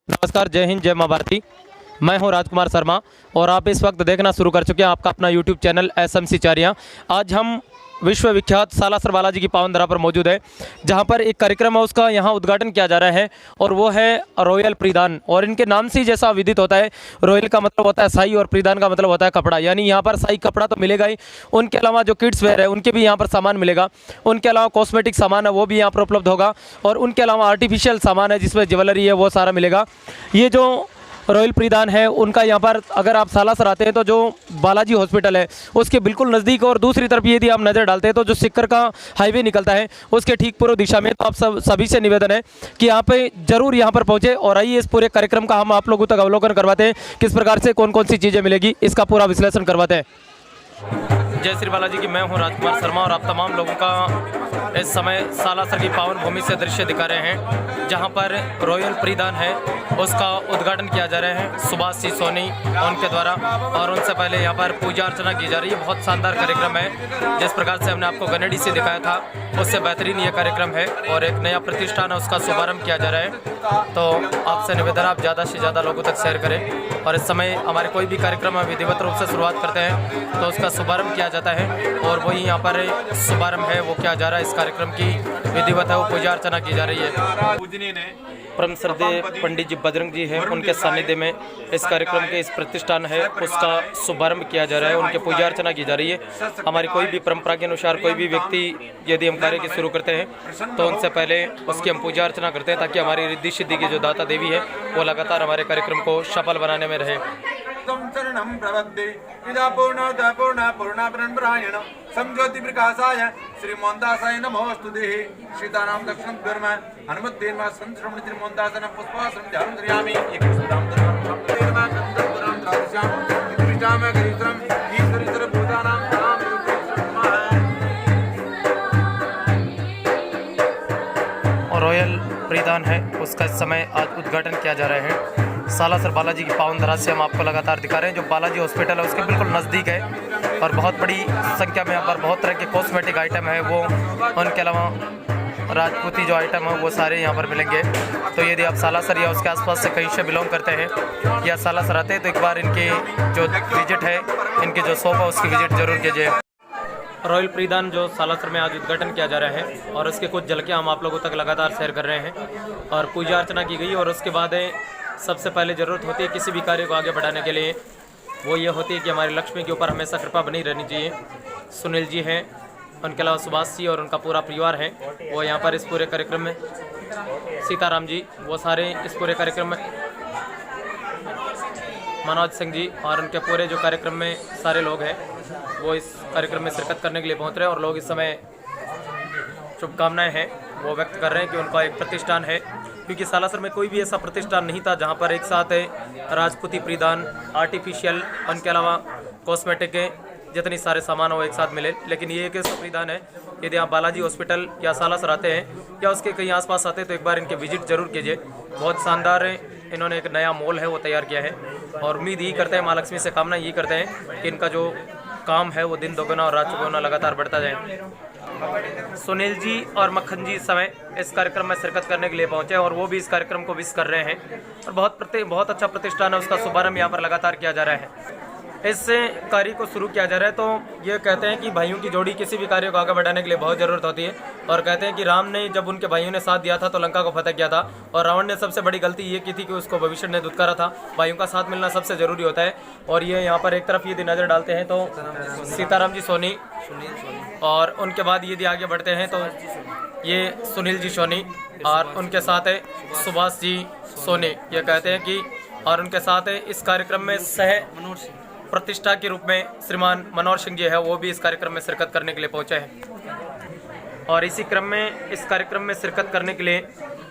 नमस्कार, जय हिंद, जय माँ भारती। मैं हूं राजकुमार शर्मा और आप इस वक्त देखना शुरू कर चुके हैं आपका अपना यूट्यूब चैनल एसएमसी चारियाँ। आज हम विश्व विख्यात सालासर बालाजी की पावन धरा पर मौजूद है, जहां पर एक कार्यक्रम है उसका यहां उद्घाटन किया जा रहा है और वो है रॉयल प्रीदान। और इनके नाम से ही जैसा विदित होता है, रॉयल का मतलब होता है शाही और प्रीदान का मतलब होता है कपड़ा। यानी यहाँ पर शाही कपड़ा तो मिलेगा ही, उनके अलावा जो किड्स वेयर है उनके भी यहाँ पर सामान मिलेगा। उनके अलावा कॉस्मेटिक सामान है वो भी यहाँ पर उपलब्ध होगा और उनके अलावा आर्टिफिशियल सामान है जिसमें ज्वेलरी है वो सारा मिलेगा। ये जो रॉयल प्रीदान है उनका यहाँ पर अगर आप सालासर आते हैं तो जो बालाजी हॉस्पिटल है उसके बिल्कुल नज़दीक, और दूसरी तरफ यदि आप नज़र डालते हैं तो जो सिक्कर का हाईवे निकलता है उसके ठीक पूर्व दिशा में। तो आप सभी से निवेदन है कि यहाँ पे जरूर यहाँ पर पहुँचे और आइए इस पूरे कार्यक्रम का हम आप लोगों तक अवलोकन करवाते हैं, किस प्रकार से कौन कौन सी चीज़ें मिलेगी इसका पूरा विश्लेषण करवाते हैं। जय श्री बालाजी की मैं हूं राजकुमार शर्मा और आप तमाम लोगों का इस समय सालासर की पावन भूमि से दृश्य दिखा रहे हैं, जहां पर रॉयल प्रीदान है उसका उद्घाटन किया जा रहा है सुभाष सिंह सोनी उनके द्वारा। और उनसे पहले यहां पर पूजा अर्चना की जा रही है। बहुत शानदार कार्यक्रम है, जिस प्रकार से हमने आपको गनेडी से दिखाया था उससे बेहतरीन ये कार्यक्रम है और एक नया प्रतिष्ठान है उसका शुभारंभ किया जा रहा है। तो आपसे निवेदन आप ज़्यादा से ज़्यादा लोगों तक शेयर करें। और इस समय हमारे कोई भी कार्यक्रम में विधिवत रूप से शुरुआत करते हैं तो उसका शुभारंभ किया जाता है और वही यहाँ पर शुभारंभ है वो किया जा रहा है। इस कार्यक्रम की विधिवत है वो पूजा अर्चना की जा रही है। परम श्रद्धेय पंडित जी बजरंग जी हैं, उनके सानिध्य में इस कार्यक्रम के इस प्रतिष्ठान है उसका शुभारंभ किया जा रहा है, उनके पूजा अर्चना की जा रही है। हमारी कोई भी परंपरा के अनुसार कोई भी व्यक्ति यदि हम कार्य की शुरू करते हैं तो उनसे पहले उसकी हम पूजा अर्चना करते हैं ताकि हमारी रिद्धि सिद्धि की जो दाता देवी है वो लगातार हमारे कार्यक्रम को सफल बनाने में रहे। संज्योति प्रकाशाय श्री मोहनदासाय नमोस्तुते। सीताराम दक्षिण धर्म हनुमद्देव संश्रमण श्री मोहनदासन पुष्पासन ध्यान दर्यामि एक सुदाम धर्म देवा गंधर्व धर्म राजश्याम विष्टाम गरीत्रम ईश्वरीश्वर भूतानां नाम और रॉयल प्रीदान है उसका इस समय आज उद्घाटन किया जा रहा है। सालासर बालाजी की पावन धरा से हम आपको लगातार दिखा रहे हैं। जो बालाजी हॉस्पिटल है उसके बिल्कुल नज़दीक है और बहुत बड़ी संख्या में यहाँ पर बहुत तरह के कॉस्मेटिक आइटम है वो, उनके अलावा राजपूती जो आइटम है वो सारे यहाँ पर मिलेंगे। तो यदि आप सालासर या उसके आसपास से कहीं से बिलोंग करते हैं या सालासर आते हैं तो एक बार इनकी जो विजिट है, इनकी जो शॉप है उसकी विजिट जरूर कीजिए। रॉयल प्रीदान जो सालासर में आज उद्घाटन किया जा रहा है और उसके कुछ झलकियाँ हम आप लोगों तक लगातार शेयर कर रहे हैं और पूजा अर्चना की गई। और उसके बाद सबसे पहले ज़रूरत होती है किसी भी कार्य को आगे बढ़ाने के लिए, वो ये होती है कि हमारी लक्ष्मी के ऊपर हमेशा कृपा बनी रहनी चाहिए। सुनील जी हैं, उनके अलावा सुभाष जी और उनका पूरा परिवार है वो यहाँ पर इस पूरे कार्यक्रम में, सीताराम जी वो सारे इस पूरे कार्यक्रम में, मनोज सिंह जी और उनके पूरे जो कार्यक्रम में सारे लोग हैं वो इस कार्यक्रम में शिरकत करने के लिए पहुँच रहे हैं। और लोग इस समय शुभकामनाएं हैं वो व्यक्त कर रहे हैं कि उनका एक प्रतिष्ठान है, क्योंकि सालासर में कोई भी ऐसा प्रतिष्ठान नहीं था जहां पर एक साथ राजपूती प्रीदान, आर्टिफिशियल, उनके अलावा कॉस्मेटिक के जितनी सारे सामान वो एक साथ मिले। लेकिन ये एक ऐसा प्रीदान है, यदि आप बालाजी हॉस्पिटल या सालासर आते हैं या उसके कहीं आसपास आते हैं तो एक बार इनके विजिट जरूर कीजिए। बहुत शानदार इन्होंने एक नया मॉल है वो तैयार किया है और उम्मीद यही करते हैं, माँ लक्ष्मी से कामना यही करते हैं कि इनका जो काम है वो दिन दोगुना और रात चौगुना लगातार बढ़ता जाए। सुनील जी और मक्खन जी इस समय इस कार्यक्रम में शिरकत करने के लिए पहुंचे और वो भी इस कार्यक्रम को विश कर रहे हैं और बहुत अच्छा प्रतिष्ठान है उसका शुभारंभ यहाँ पर लगातार किया जा रहा है। इस कार्य को शुरू किया जा रहा है तो ये कहते हैं कि भाइयों की जोड़ी किसी भी कार्य को आगे बढ़ाने के लिए बहुत ज़रूरत होती है। और कहते हैं कि राम ने जब उनके भाइयों ने साथ दिया था तो लंका को फतेह किया था और रावण ने सबसे बड़ी गलती ये की थी कि उसको भविष्य ने दुत्कारा था। भाइयों का साथ मिलना सबसे ज़रूरी होता है। और ये यहाँ पर एक तरफ यदि नज़र डालते हैं तो सीताराम जी सोनी और उनके बाद यदि आगे बढ़ते हैं तो ये सुनील जी सोनी और उनके साथ है सुभाष जी सोनी। ये कहते हैं कि और उनके साथ है इस कार्यक्रम में सह प्रतिष्ठा के रूप में श्रीमान मनोहर सिंह जी है वो भी इस कार्यक्रम में शिरकत करने के लिए पहुंचे हैं। और इसी क्रम में इस कार्यक्रम में शिरकत करने के लिए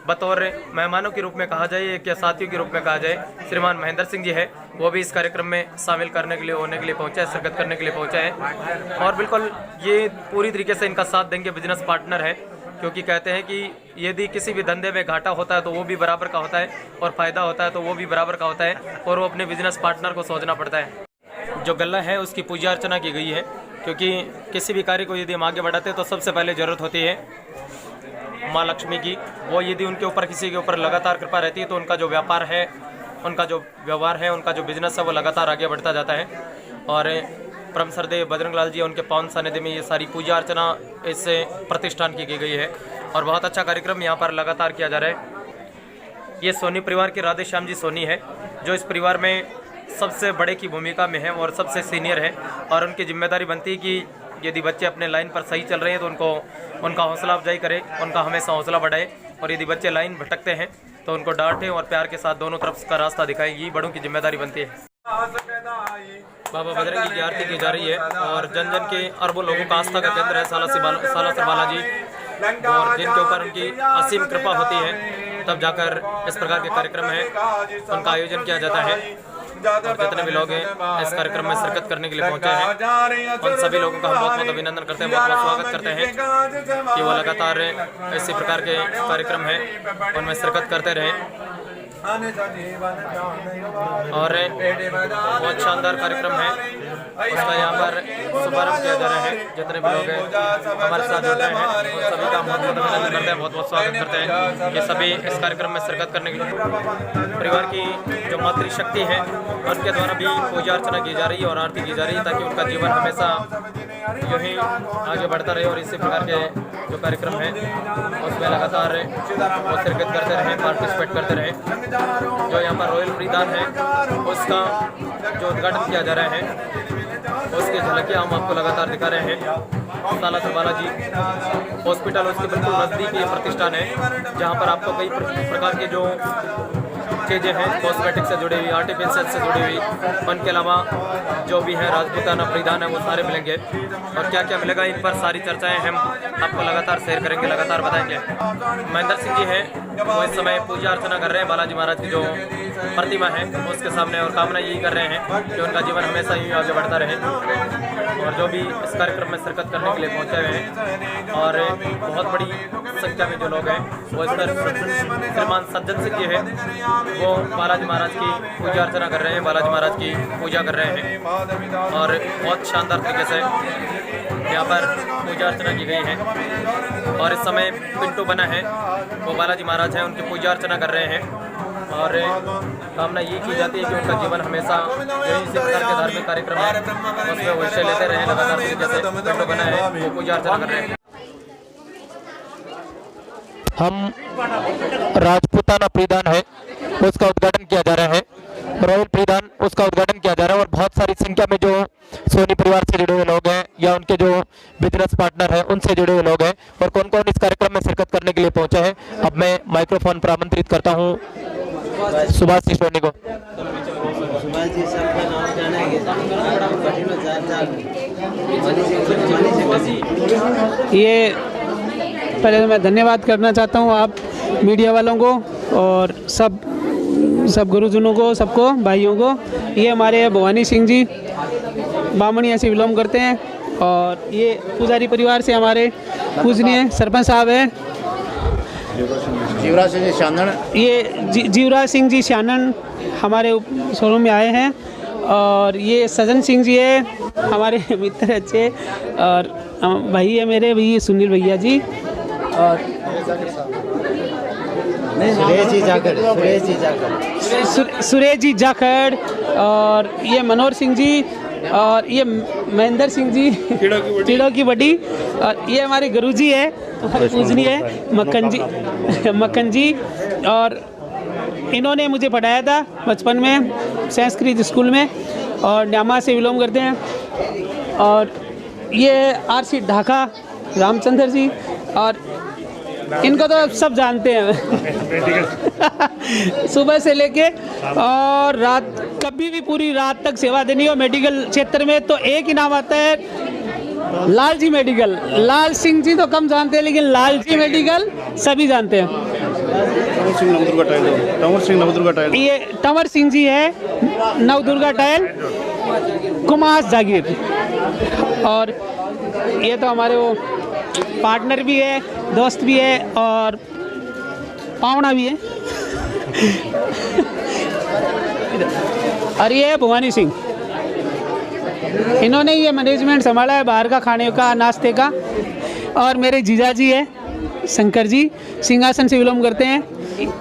बतौर मेहमानों के रूप में कहा जाए या साथियों के रूप में कहा जाए, श्रीमान महेंद्र सिंह जी है वो भी इस कार्यक्रम में शामिल करने के लिए होने के लिए पहुंचा है, शिरकत करने के लिए पहुंचा है। और बिल्कुल ये पूरी तरीके से इनका साथ देंगे, बिजनेस पार्टनर है, क्योंकि कहते हैं कि यदि किसी भी धंधे में घाटा होता है तो वो भी बराबर का होता है और फ़ायदा होता है तो वो भी बराबर का होता है और वो अपने बिजनेस पार्टनर को सोचना पड़ता है। जो गल्ला है उसकी पूजा अर्चना की गई है, क्योंकि किसी भी कार्य को यदि हम आगे बढ़ाते हैं तो सबसे पहले ज़रूरत होती है माँ लक्ष्मी की, वो यदि उनके ऊपर किसी के ऊपर लगातार कृपा रहती है तो उनका जो व्यापार है, उनका जो व्यवहार है, उनका जो बिजनेस है वो लगातार आगे बढ़ता जाता है। और परम सरदेव बजरंग लाल जी उनके पावन सानिध्य में ये सारी पूजा अर्चना इस प्रतिष्ठान की गई है और बहुत अच्छा कार्यक्रम यहाँ पर लगातार किया जा रहा है। ये सोनी परिवार के राधे श्याम जी सोनी है, जो इस परिवार में सबसे बड़े की भूमिका में है और सबसे सीनियर है और उनकी जिम्मेदारी बनती है कि यदि बच्चे अपने लाइन पर सही चल रहे हैं तो उनका हौसला अफजाई करें, उनका हमेशा हौसला बढ़ाए, और यदि बच्चे लाइन भटकते हैं तो उनको डांटें और प्यार के साथ दोनों तरफ का रास्ता दिखाएं। ये बड़ों की जिम्मेदारी बनती है। बाबा बजरंगी की आरती की जा रही है और जन जन के अरबों लोगों का आस्था का केंद्र है सालासर बालाजी, और जिनके ऊपर उनकी असीम कृपा होती है तब जाकर इस प्रकार के कार्यक्रम है उनका आयोजन किया जाता है। और जितने भी लोग हैं इस कार्यक्रम में शिरकत करने के लिए पहुंचे हैं उन सभी लोगों का हम बहुत बहुत अभिनंदन करते हैं, बहुत बहुत स्वागत करते हैं कि वो लगातार इसी प्रकार के कार्यक्रम हैं उनमें शिरकत करते रहें। और बहुत शानदार कार्यक्रम है, उसका यहाँ पर शुभारंभ किया जा रहा है। जितने भी लोग हैं हमारे साथ जुड़ रहे हैं सभी का बहुत बहुत अभिनंदन करते हैं, बहुत बहुत स्वागत करते हैं कि सभी इस कार्यक्रम में शिरकत करने के लिए। परिवार की जो मातृशक्ति है उनके द्वारा भी पूजा अर्चना की जा रही है और आरती की जा रही है ताकि उनका जीवन हमेशा यूँ ही आगे बढ़ता रहे और इसी प्रकार के जो कार्यक्रम है उसमें लगातार वो शिरकत करते रहें, पार्टिसिपेट करते रहें। जो यहाँ पर रॉयल फ्रीदान है उसका जो उद्घाटन किया जा रहा है उसकी झलकियाँ हम आपको लगातार दिखा रहे हैं। सालासर बालाजी हॉस्पिटल उसके बिल्कुल नज़दीक ये प्रतिष्ठान है जहाँ पर आपको कई प्रकार के जो चीज़ें हैं कॉस्मेटिक से जुड़ी हुई, आर्टिफिशियल से जुड़ी हुई, उनके अलावा जो भी है राजपूताना परिधान है वो सारे मिलेंगे। और क्या क्या मिलेगा इन पर सारी चर्चाएं हम आपको लगातार शेयर करेंगे, लगातार बताएंगे। महेंद्र सिंह जी हैं वो इस समय पूजा अर्चना कर रहे हैं बालाजी महाराज की जो प्रतिमा है उसके सामने और कामना यही कर रहे हैं कि उनका जीवन हमेशा यूँ आगे बढ़ता रहे। और जो भी इस कार्यक्रम में शिरकत करने के लिए पहुँचे हुए हैं और बहुत बड़ी संख्या में जो लोग हैं वो इस पर श्रीमान सज्जन सिंह जी है वो बालाजी महाराज की पूजा अर्चना कर रहे हैं, बालाजी महाराज की पूजा कर रहे हैं और बहुत शानदार तरीके से यहाँ पर पूजा अर्चना की गई है। और इस समय पिंटू बना है वो बालाजी महाराज हैं, उनकी पूजा अर्चना कर रहे हैं और कामना ये की जाती है कि उनका जीवन हमेशा जो इसी प्रकार के धार्मिक कार्यक्रम है उसमें वो हिस्से लेते रहें लगातार तरीके से। पिंटू बना है वो पूजा अर्चना कर रहे हैं। हम राजपूताना परिधान है उसका उद्घाटन किया जा रहा है, रॉयल परिधान उसका उद्घाटन किया जा रहा है और बहुत सारी संख्या में जो सोनी परिवार से जुड़े हुए लोग हैं या उनके जो बिजनेस पार्टनर हैं उनसे जुड़े हुए लोग हैं और कौन कौन इस कार्यक्रम में शिरकत करने के लिए पहुंचे हैं। अब मैं माइक्रोफोन पर आमंत्रित करता हूं सुभाष जी सोनी को। ये पहले तो मैं धन्यवाद करना चाहता हूँ आप मीडिया वालों को और सब गुरुजनों को, सबको भाइयों को। ये हमारे भवानी सिंह जी बामणी ऐसे बिलोंग करते हैं और ये पुजारी परिवार से हमारे पूजनीय सरपंच साहब हैं जीवराज सिंह जी शानन। ये जीवराज सिंह जी शानन हमारे शोरूम में आए हैं और ये सजन सिंह जी है हमारे मित्र अच्छे और भाई है मेरे भैया सुनील भैया जी और सुरेश जी जाखड़ और ये मनोहर सिंह जी और ये महेंद्र सिंह जी टीड़ों की बड़ी और ये हमारे गुरुजी है पूजनीय है मक्खन जी और इन्होंने मुझे पढ़ाया था बचपन में संस्कृत स्कूल में और न्यामा से बिलोंग करते हैं। और ये आरसी ढाका रामचंद्र जी और इनको तो सब जानते हैं सुबह से लेके और रात कभी भी पूरी रात तक सेवा देनी हो मेडिकल क्षेत्र में तो एक ही नाम आता है लाल जी मेडिकल। लाल सिंह जी तो कम जानते हैं लेकिन लाल जी मेडिकल सभी जानते हैं। ये टंवर सिंह जी है नवदुर्गा टाइल कुमास जागीर और ये तो हमारे वो पार्टनर भी है, दोस्त भी है और पावना भी है और ये है भवानी सिंह, इन्होंने ये मैनेजमेंट संभाला है बाहर का खाने का नाश्ते का। और मेरे जीजा जी है शंकर जी सिंहासन से बिलोंग करते हैं।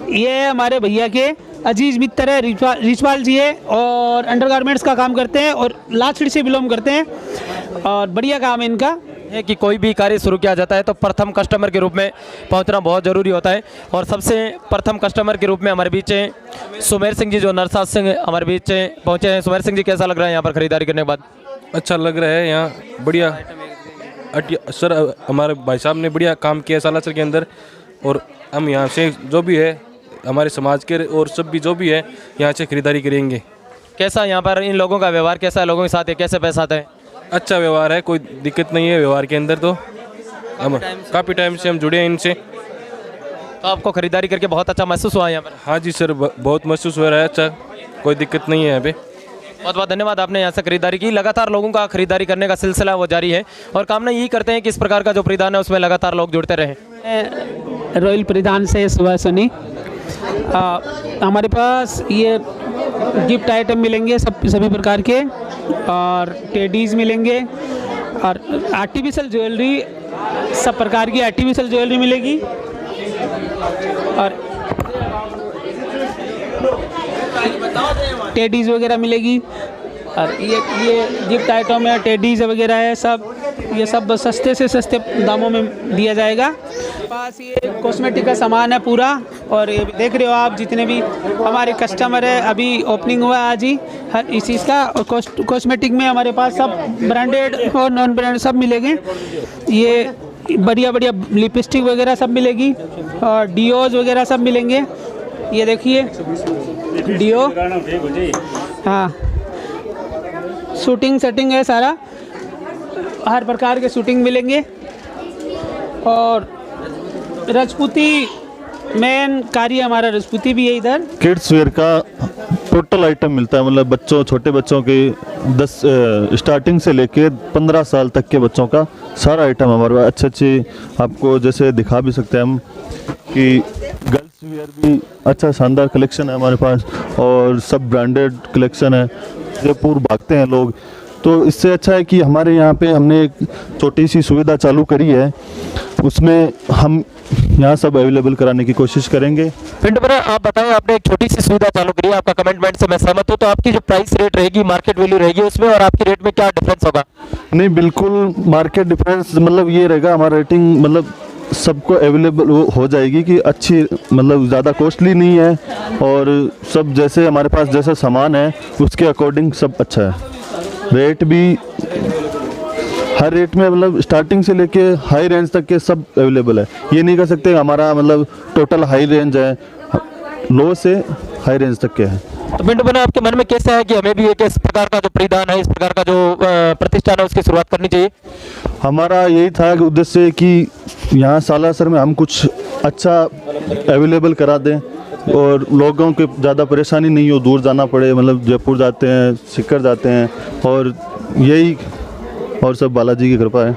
ये हमारे भैया के अजीज मित्र है, रिचपाल जी है और अंडरगारमेंट्स का काम करते हैं और लाचड़ी से बिलोंग करते हैं और बढ़िया काम है इनका। है कि कोई भी कार्य शुरू किया जाता है तो प्रथम कस्टमर के रूप में पहुंचना बहुत ज़रूरी होता है और सबसे प्रथम कस्टमर के रूप में हमारे बीच सुमेर सिंह जी जो नरसाद सिंह हमारे बीच पहुंचे हैं। सुमेर सिंह जी, कैसा लग रहा है यहाँ पर खरीदारी करने के बाद? अच्छा लग रहा है, यहाँ बढ़िया सर हमारे भाई साहब ने बढ़िया काम किया सालासर के अंदर और हम यहाँ से जो भी है हमारे समाज के और सब भी जो भी है यहाँ से खरीदारी करेंगे। कैसा यहाँ पर इन लोगों का व्यवहार कैसा है, लोगों के साथ कैसे पैसा आता है? अच्छा व्यवहार है, कोई दिक्कत नहीं है व्यवहार के अंदर। तो हम काफ़ी टाइम से हम जुड़े हैं इनसे। तो आपको खरीदारी करके बहुत अच्छा महसूस हुआ यहाँ पर? हाँ जी सर, बहुत महसूस हो रहा है, अच्छा कोई दिक्कत नहीं है यहाँ पे। बहुत बहुत धन्यवाद, आपने यहाँ से खरीदारी की। लगातार लोगों का खरीदारी करने का सिलसिला वो जारी है और कामना यही करते हैं कि इस प्रकार का जो परिधान है उसमें लगातार लोग जुड़ते रहें। रॉयल परिधान से सुबह सुनी हमारे पास ये गिफ्ट आइटम मिलेंगे सभी प्रकार के और टेडीज मिलेंगे और आर्टिफिशियल ज्वेलरी, सब प्रकार की आर्टिफिशियल ज्वेलरी मिलेगी और टेडीज वगैरह मिलेगी और ये गिफ्ट आइटम है, टेडीज वगैरह है, सब ये सब सस्ते से सस्ते दामों में दिया जाएगा। पास ये कॉस्मेटिक का सामान है पूरा और ये देख रहे हो आप जितने भी हमारे कस्टमर है, अभी ओपनिंग हुआ आज ही हर इस चीज़ का। और कॉस्मेटिक में हमारे पास सब ब्रांडेड और नॉन ब्रांडेड सब मिलेंगे। ये बढ़िया बढ़िया लिपस्टिक वगैरह सब मिलेगी और डिओज वगैरह सब मिलेंगे। ये देखिए डिओ, हाँ शूटिंग सेटिंग है सारा, हर प्रकार के शूटिंग मिलेंगे। और राजपूती मेन कार्य हमारा राजपूती भी है इधर। किड्स वेयर का टोटल आइटम मिलता है, मतलब बच्चों छोटे बच्चों के 10 स्टार्टिंग से लेके 15 साल तक के बच्चों का सारा आइटम हमारे पास अच्छे अच्छे आपको जैसे दिखा भी सकते हैं हम कि गर्ल्स वेयर भी अच्छा शानदार कलेक्शन है हमारे पास और सब ब्रांडेड कलेक्शन है। जयपुर भागते हैं लोग, तो इससे अच्छा है कि हमारे यहाँ पे हमने एक छोटी सी सुविधा चालू करी है, उसमें हम यहाँ सब अवेलेबल कराने की कोशिश करेंगे। पिंटू भैया आप बताएं, आपने एक छोटी सी सुविधा चालू करी है, आपका कमिटमेंट से मैं सहमत हूँ, तो आपकी जो प्राइस रेट रहेगी, मार्केट वैल्यू रहेगी उसमें और आपकी रेट में क्या डिफरेंस होगा? नहीं बिल्कुल मार्केट डिफरेंस मतलब ये रहेगा, हमारा रेटिंग मतलब सबको अवेलेबल हो जाएगी कि अच्छी मतलब ज़्यादा कॉस्टली नहीं है और सब जैसे हमारे पास जैसा सामान है उसके अकॉर्डिंग सब अच्छा है। रेट भी हर रेट में मतलब स्टार्टिंग से लेके हाई रेंज तक के सब अवेलेबल है। ये नहीं कह सकते हमारा मतलब टोटल हाई रेंज है, लो से हाई रेंज तक के है। तो पिंटू भैया आपके मन में कैसा है कि हमें भी एक इस प्रकार का जो परिधान है, इस प्रकार का जो प्रतिष्ठान है उसकी शुरुआत करनी चाहिए? हमारा यही था कि उद्देश्य कि यहाँ सालासर में हम कुछ अच्छा अवेलेबल करा दें और लोगों के ज़्यादा परेशानी नहीं हो, दूर जाना पड़े, मतलब जयपुर जाते हैं, सीकर जाते हैं और यही और सब बालाजी की कृपा है।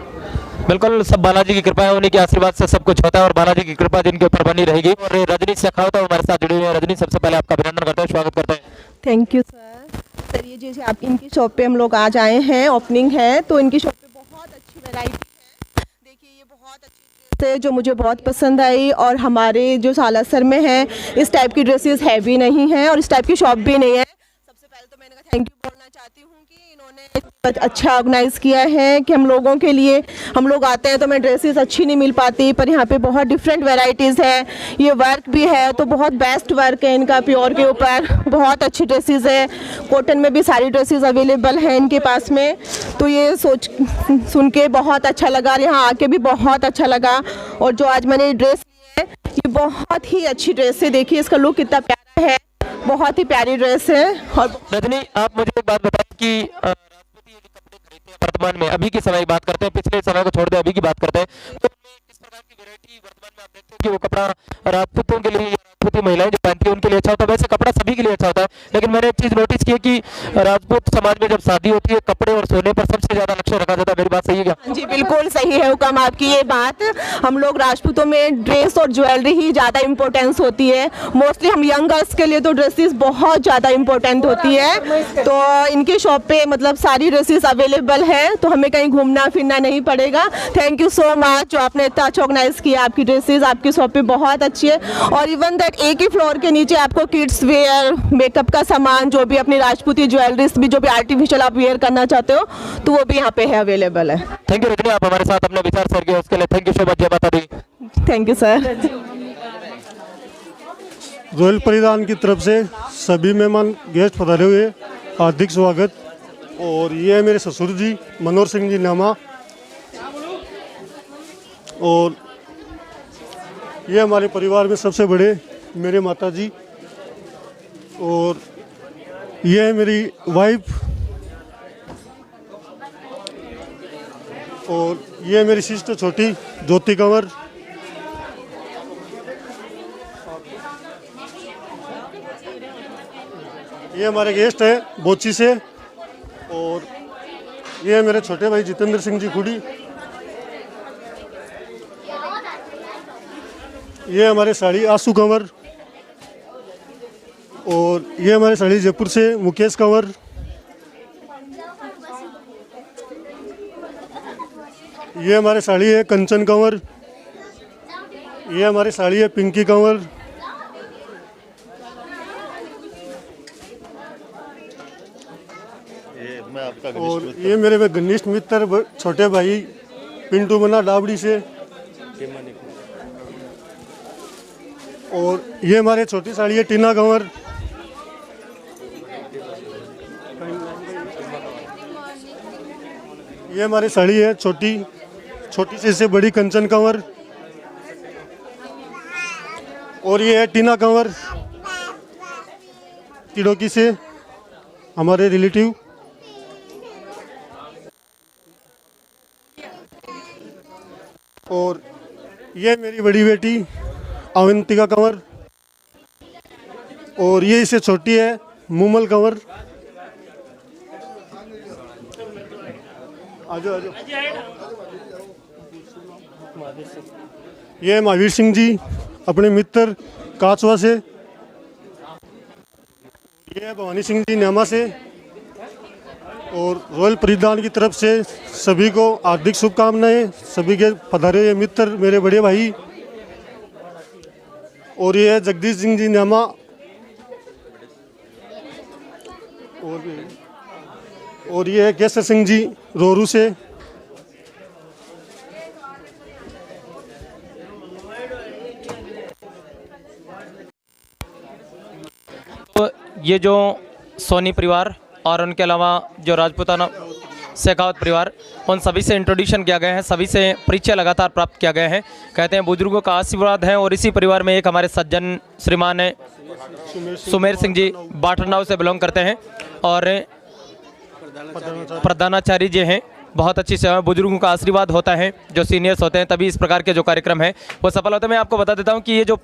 बिल्कुल, सब बालाजी की कृपा है, उन्हीं के आशीर्वाद से सब कुछ होता है और बालाजी की कृपा जिनके ऊपर बनी रहेगी। और रजनी शेखावत हमारे साथ जुड़ी हुई है। रजनी, सबसे पहले आपका अभिनंदन करते हैं, स्वागत करते हैं। Thank you sir. ये जैसे आप इनकी शॉप पे हम लोग आज आए हैं, ओपनिंग है, तो इनकी शॉप पे बहुत अच्छी वैरायटी है। देखिए ये बहुत अच्छी ड्रेस है जो मुझे बहुत पसंद आई और हमारे जो सालासर में है इस टाइप की ड्रेसेस है भी नहीं है और इस टाइप की शॉप भी नहीं है। सबसे पहले तो मैंने कहा थैंक यू बोलना चाहती हूँ कि इन्होंने अच्छा ऑर्गेनाइज किया है कि हम लोगों के लिए, हम लोग आते हैं तो मैं ड्रेसेस अच्छी नहीं मिल पाती, पर यहाँ पे बहुत डिफरेंट वैरायटीज़ है। ये वर्क भी है तो बहुत बेस्ट वर्क है इनका, प्योर के ऊपर बहुत अच्छी ड्रेसेस है। कॉटन में भी सारी ड्रेसेस अवेलेबल हैं इनके पास में। तो ये सुन के बहुत अच्छा लगा, यहाँ आके भी बहुत अच्छा लगा। और जो आज मैंने ड्रेस ली है ये बहुत ही अच्छी ड्रेस है, देखिए इसका लुक कितना प्यारा है, बहुत ही प्यारी ड्रेस है। और रजनी, आप मुझे एक बात बताएं कि राजपूती ये कपड़े खरीदते हैं वर्तमान में, अभी की समय की बात करते हैं, पिछले समय को छोड़ दे अभी की बात करते हैं, तो किस प्रकार की वैरायटी वर्तमान में आप देखते हैं कि वो कपड़ा राजपूतों के लिए राजपूती महिलाएं जो पहनती है उनके लिए अच्छा होता है। वैसे कपड़ा सभी के लिए अच्छा होता है, लेकिन मैंने एक चीज नोटिस की है कि राजपूत समाज में जब शादी होती है कपड़े और सोने पर सबसे ज्यादा लक्ष्य रखा जाता है। मेरी बात सही है क्या? जी बिल्कुल सही है हुक्म आपकी ये बात। हम लोग राजपूतों में ड्रेस और ज्वेलरी ही ज़्यादा इम्पोर्टेंस होती है। मोस्टली हम यंग गर्ल्स के लिए तो ड्रेसेस बहुत ज़्यादा इम्पोर्टेंट होती है। तो इनके शॉप पे मतलब सारी ड्रेसेस अवेलेबल है, तो हमें कहीं घूमना फिरना नहीं पड़ेगा। थैंक यू सो मच जो आपने इतना अच्छा ऑर्गेनाइज किया। आपकी ड्रेसेस आपकी शॉप पे बहुत अच्छी है, और इवन दैट एक ही फ्लोर के नीचे आपको किड्स वेयर, मेकअप का सामान, जो भी अपनी राजपूती ज्वेलरीज भी जो भी आर्टिफिशियल आप वेयर करना चाहते हो तो वो भी यहाँ पे है, अवेलेबल है। थैंक यू रजनी, आप हमारे साथ अपने विचार शेयर किए उसके लिए थैंक यू सो मच। जय माता दी। Thank you sir. Royal Paridhan की तरफ से सभी मेहमान गेस्ट पधारे हुए हार्दिक स्वागत। और ये है मेरे ससुर जी मनोहर सिंह जी नामा, और ये हमारे परिवार में सबसे बड़े मेरे माता जी, और ये है मेरी वाइफ, और ये है मेरी सिस्टर छोटी ज्योति कंवर, ये हमारे गेस्ट है बोची से, और ये है मेरे छोटे भाई जितेंद्र सिंह जी खुड़ी, ये हमारे साड़ी आंसू कंवर, और ये हमारे साड़ी जयपुर से मुकेश कंवर, ये हमारे साड़ी है कंचन कंवर, ये हमारी साड़ी है पिंकी कंवर, और ये मेरे घनिष्ठ मित्र छोटे भाई पिंटू मना डाबड़ी से, और ये हमारे छोटी साड़ी है टीना कंवर, ये हमारी साड़ी है छोटी से बड़ी कंचन कंवर, और ये है टीना कंवर तिड़ोकी से हमारे रिलेटिव, और ये मेरी बड़ी बेटी अवंतिका कंवर, और ये इससे छोटी है मूमल कंवर। आजो आजो। ये है महावीर सिंह जी अपने मित्र काचवा से, ये है भवानी सिंह जी न्यामा से, और रॉयल परिधान की तरफ से सभी को हार्दिक शुभकामनाएं। सभी के पधारे हुए मित्र मेरे बड़े भाई, और ये है जगदीश सिंह जी न्यामा, और ये है केसर सिंह जी रोरू से, तो ये जो सोनी परिवार और उनके अलावा जो राजपूताना शेखावत परिवार, उन सभी से इंट्रोड्यूशन किया गया है, सभी से परिचय लगातार प्राप्त किया गया है। कहते हैं बुजुर्गों का आशीर्वाद है, और इसी परिवार में एक हमारे सज्जन श्रीमान है सुमेर सिंह जी बाटरनाव से बिलोंग करते हैं, और प्रधानाचार्य जी हैं। बहुत अच्छी सेवा, बुजुर्गों का आशीर्वाद होता है, जो सीनियर्स होते हैं तभी इस प्रकार के जो कार्यक्रम है वो सफल होते हैं। मैं आपको बता देता हूं कि ये जो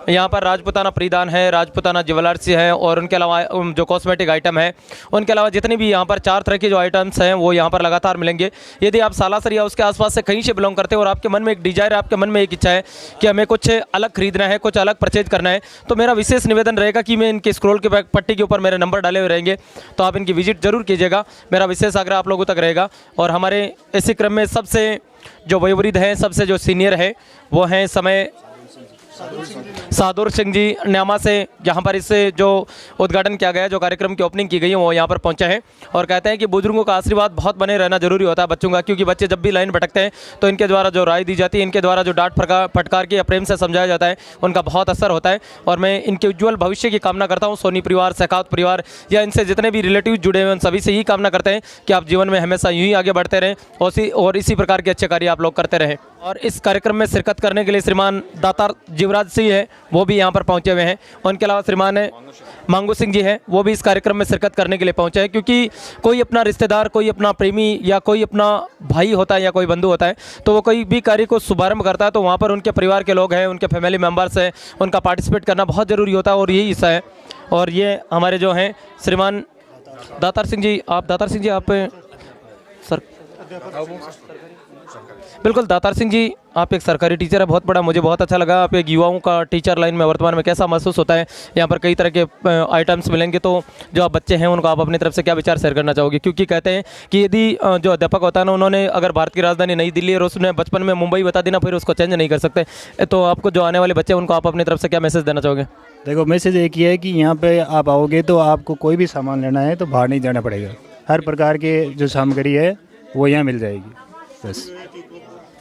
यहाँ पर राजपूताना परिधान है, राजपूताना ज्वेलर्स है, और उनके अलावा जो कॉस्मेटिक आइटम है, उनके अलावा जितनी भी यहाँ पर 4 तरह के जो आइटम्स हैं वो यहाँ पर लगातार मिलेंगे। यदि आप सालासर या उसके आसपास से कहीं से बिलोंग करते हैं और आपके मन में एक डिजायर है, आपके मन में एक इच्छा है कि हमें कुछ अलग खरीदना है, कुछ अलग परचेज करना है, तो मेरा विशेष निवेदन रहेगा कि मैं इनके स्क्रॉल के पट्टी के ऊपर मेरे नंबर डाले हुए रहेंगे, तो आप इनकी विजिट जरूर कीजिएगा। मेरा विशेष आग्रह आप लोगों तक रहेगा। और हमारे इसी क्रम में सबसे जो वयोवृद्ध हैं, सबसे जो सीनियर है, वो हैं समय सादुर सिंह जी न्यामा से, जहाँ पर इससे जो उद्घाटन किया गया, जो कार्यक्रम की ओपनिंग की गई है, वो यहाँ पर पहुँचे हैं, और कहते हैं कि बुजुर्गों का आशीर्वाद बहुत बने रहना जरूरी होता है बच्चों का, क्योंकि बच्चे जब भी लाइन भटकते हैं तो इनके द्वारा जो राय दी जाती है, इनके द्वारा जो डांट फटकार के प्रेम से समझाया जाता है, उनका बहुत असर होता है। और मैं इनके उज्ज्वल भविष्य की कामना करता हूँ। सोनी परिवार, शेखावत परिवार या इनसे जितने भी रिलेटिव जुड़े हुए हैं, सभी से यही कामना करते हैं कि आप जीवन में हमेशा यूँ ही आगे बढ़ते रहें, और इसी प्रकार के अच्छे कार्य आप लोग करते रहें। और इस कार्यक्रम में शिरकत करने के लिए श्रीमान दातार जी शिवराज सिंह है वो भी यहाँ पर पहुँचे हुए हैं। उनके अलावा श्रीमान मांगू सिंह जी हैं, वो भी इस कार्यक्रम में शिरकत करने के लिए पहुँचे हैं, क्योंकि कोई अपना रिश्तेदार, कोई अपना प्रेमी या कोई अपना भाई होता है या कोई बंधु होता है, तो वो कोई भी कार्य को शुभारंभ करता है तो वहाँ पर उनके परिवार के लोग हैं, उनके फैमिली मेम्बर्स हैं, उनका पार्टिसिपेट करना बहुत ज़रूरी होता है और यही हिस्सा है। और ये हमारे जो हैं श्रीमान दातार सिंह जी, आप सर बिल्कुल दातार सिंह जी, आप एक सरकारी टीचर है, बहुत बड़ा, मुझे बहुत अच्छा लगा। आप एक युवाओं का टीचर लाइन में वर्तमान में कैसा महसूस होता है? यहाँ पर कई तरह के आइटम्स मिलेंगे, तो जो आप बच्चे हैं उनको आप अपनी तरफ से क्या विचार शेयर करना चाहोगे? क्योंकि कहते हैं कि यदि जो अध्यापक होता है ना, उन्होंने अगर भारत की राजधानी नई दिल्ली और उसने बचपन में मुंबई बता देना, फिर उसको चेंज नहीं कर सकते। तो आपको जो आने वाले बच्चे हैं उनको आप अपनी तरफ से क्या मैसेज देना चाहोगे? देखो, मैसेज एक ही है कि यहाँ पे आप आओगे तो आपको कोई भी सामान लेना है तो बाहर नहीं जाना पड़ेगा। हर प्रकार के जो सामग्री है वो यहाँ मिल जाएगी बस।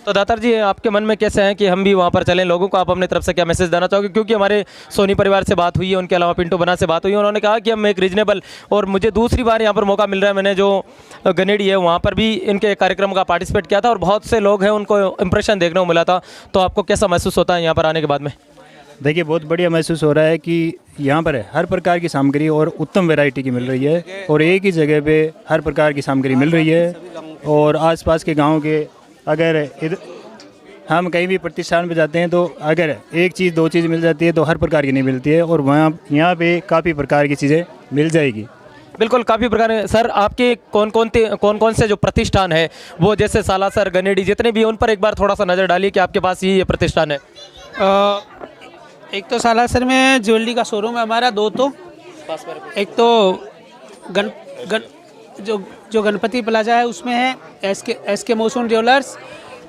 तो दातार जी, आपके मन में कैसे है कि हम भी वहाँ पर चलें? लोगों को आप अपनी तरफ से क्या मैसेज देना चाहोगे? क्योंकि हमारे सोनी परिवार से बात हुई है, उनके अलावा पिंटू बना से बात हुई है, उन्होंने कहा कि हम एक रीजनेबल, और मुझे दूसरी बार यहाँ पर मौका मिल रहा है, मैंने जो गनेडी है वहाँ पर भी इनके कार्यक्रम का पार्टिसिपेट किया था और बहुत से लोग हैं उनको इंप्रेशन देखने को मिला था। तो आपको कैसा महसूस होता है यहाँ पर आने के बाद में? देखिए, बहुत बढ़िया महसूस हो रहा है कि यहाँ पर हर प्रकार की सामग्री और उत्तम वैरायटी की मिल रही है और एक ही जगह पे हर प्रकार की सामग्री मिल रही है। और आसपास के गांव के अगर हम कहीं भी प्रतिष्ठान पे जाते हैं तो अगर एक चीज़ दो चीज़ मिल जाती है तो हर प्रकार की नहीं मिलती है, और वहाँ यहाँ पे काफ़ी प्रकार की चीज़ें मिल जाएगी। बिल्कुल, काफ़ी प्रकार। सर, आपके कौन कौन से जो प्रतिष्ठान है वो, जैसे सालासर, गनेडी, जितने भी, उन पर एक बार थोड़ा सा नज़र डालिए कि आपके पास ये प्रतिष्ठान है। एक तो सालासर में ज्वेलरी का शोरूम है हमारा, दो तो, एक तो जो गणपति प्लाजा है उसमें है एस के मौसम ज्वेलर्स,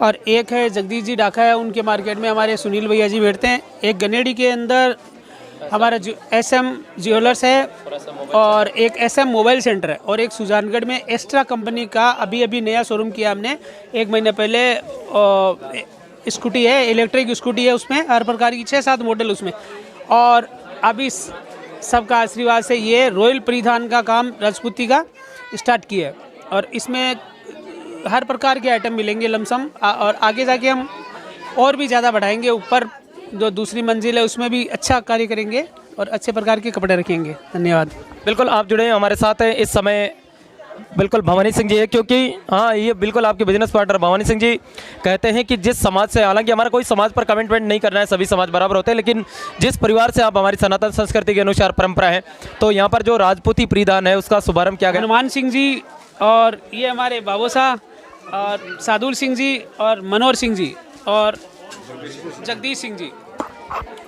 और एक है जगदीश जी डाका है, उनके मार्केट में हमारे सुनील भैया जी बैठते हैं। एक गनेडी के अंदर हमारा SM ज्वेलर्स है, और एक SM मोबाइल सेंटर है, और एक सुजानगढ़ में एक्स्ट्रा कंपनी का अभी नया शोरूम किया हमने 1 महीने पहले। स्कूटी है, इलेक्ट्रिक स्कूटी है, उसमें हर प्रकार की 6-7 मॉडल उसमें। और अभी सबका आशीर्वाद से ये रॉयल परिधान का काम राजपूती का स्टार्ट किया है, और इसमें हर प्रकार के आइटम मिलेंगे लमसम, और आगे जाके हम और भी ज़्यादा बढ़ाएंगे। ऊपर जो दूसरी मंजिल है उसमें भी अच्छा कार्य करेंगे और अच्छे प्रकार के कपड़े रखेंगे। धन्यवाद। बिल्कुल, आप जुड़े हैं हमारे साथ हैं इस समय बिल्कुल भवानी सिंह जी है, क्योंकि हाँ, ये बिल्कुल आपके बिजनेस पार्टनर भवानी सिंह जी कहते हैं कि जिस समाज से, हालांकि हमारा कोई समाज पर कमिटमेंट नहीं करना है, सभी समाज बराबर होते हैं, लेकिन जिस परिवार से आप हमारी सनातन संस्कृति के अनुसार परंपरा है, तो यहाँ पर जो राजपूती परिधान है उसका शुभारंभ किया गया। हनुमान सिंह जी, और ये हमारे बाबू शाह, और सादुल सिंह जी, और मनोहर सिंह जी, और जगदीश सिंह जी,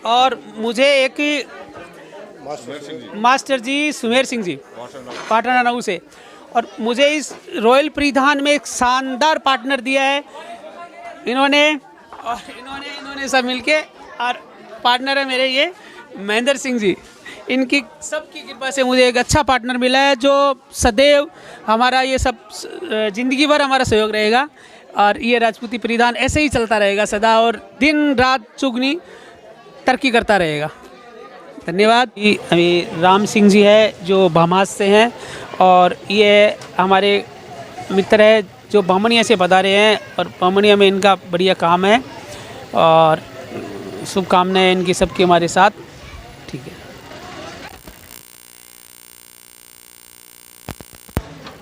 और मुझे एक मास्टर जी सुमेर सिंह जी पाटना नऊ से, और मुझे इस रॉयल परिधान में एक शानदार पार्टनर दिया है इन्होंने सब मिलके, और पार्टनर है मेरे ये महेंद्र सिंह जी। इनकी सबकी कृपा से मुझे एक अच्छा पार्टनर मिला है, जो सदैव हमारा ये सब ज़िंदगी भर हमारा सहयोग रहेगा, और ये राजपूती परिधान ऐसे ही चलता रहेगा सदा, और दिन रात चुगनी तरक्की करता रहेगा। धन्यवाद। अभी राम सिंह जी है जो भामास से हैं, और ये हमारे मित्र है जो बामनिया से पधारे हैं, और बामनिया में इनका बढ़िया काम है, और शुभकामनाएं इनकी सबकी हमारे साथ। ठीक है,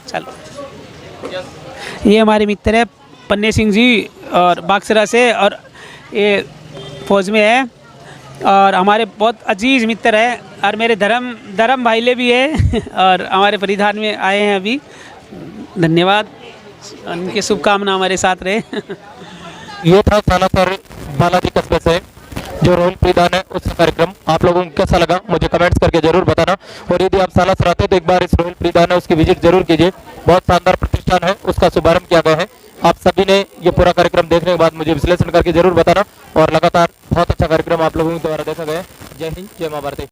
चलो। ये हमारे मित्र है पन्ने सिंह जी, और बागसरा से, और ये फौज में है, और हमारे बहुत अजीज मित्र हैं, और मेरे धर्म भाईले भी है, और हमारे परिधान में आए हैं अभी। धन्यवाद, उनकी शुभकामना हमारे साथ रहे। ये था सालासर बालाजी कस्बे से जो रॉयल परिधान है उसका कार्यक्रम। आप लोगों को कैसा लगा मुझे कमेंट्स करके जरूर बताना, और यदि आप सालासर आते तो एक बार इस रॉयल परिधान है उसकी विजिट जरूर कीजिए। बहुत शानदार प्रतिष्ठान है, उसका शुभारंभ किया गया है। आप सभी ने ये पूरा कार्यक्रम देखने के बाद मुझे विश्लेषण करके जरूर बताना, और लगातार बहुत अच्छा कार्यक्रम आप लोगों के द्वारा देखा गया है। जय हिंद, जय मां भारती।